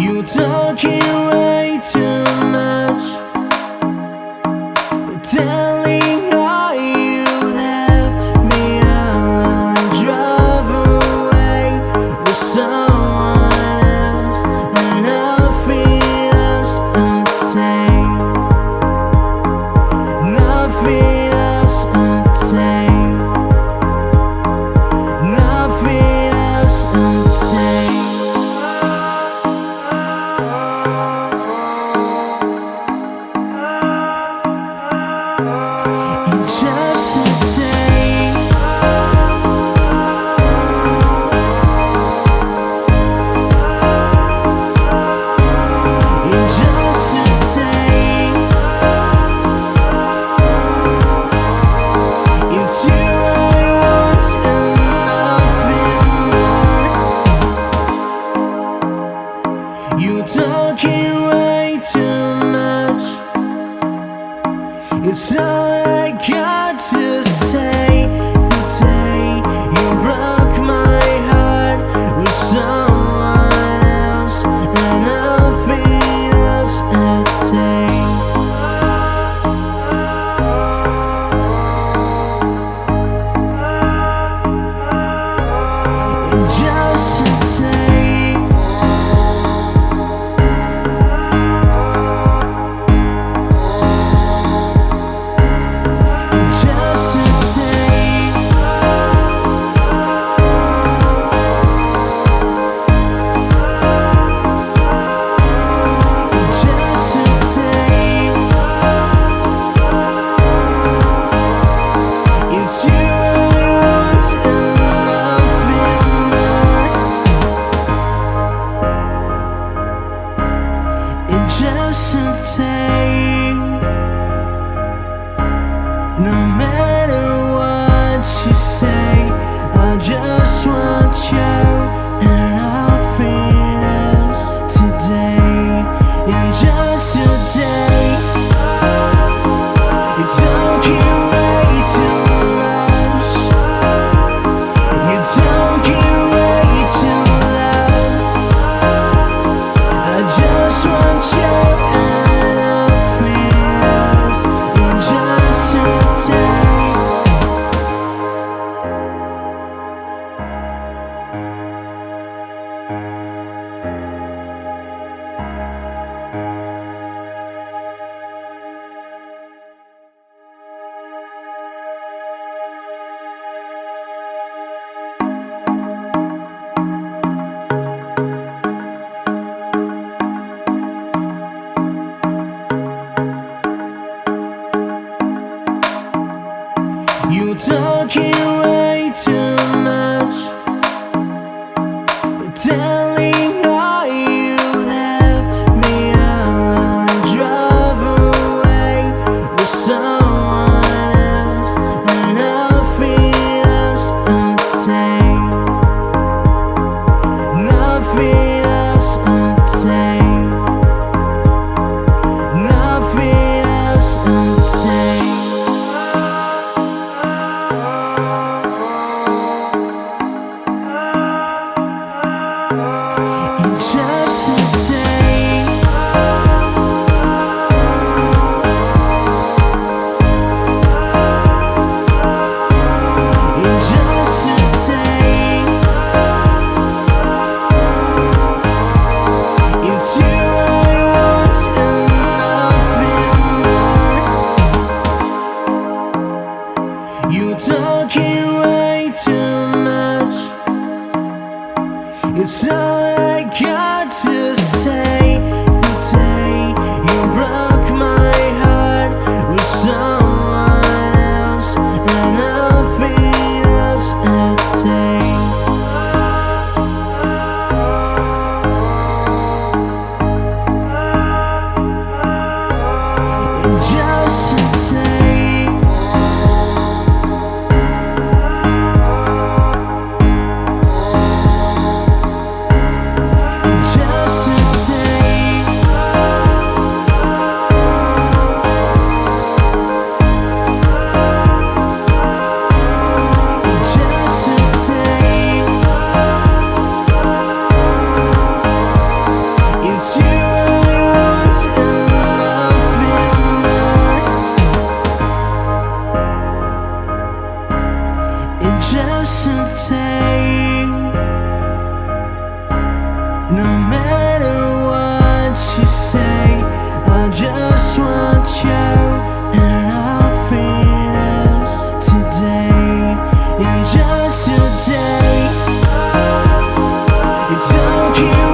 You talking way too much, telling how you left me alone and drove away with someone else, and nothing else obtained, nothing else obtained, nothing else obtained. You talking way too much. It's all I got to say. The day you broke my heart with someone else, and nothing else a day. Just a day. Just a day. No matter what you say, I just want you and nothing else today. And just a day. You don't get way too much. You don't get way too loud. I just want you. You talking way too much, telling how you left me alone and drove away with someone else, and nothing else obtained, nothing else obtained, nothing else obtained. You talking way too much. It's all I got to say. The day you broke my heart with someone else, and nothing else a day. Just a day. No matter what you say, I just want you and nothing else today. And just today, don't keep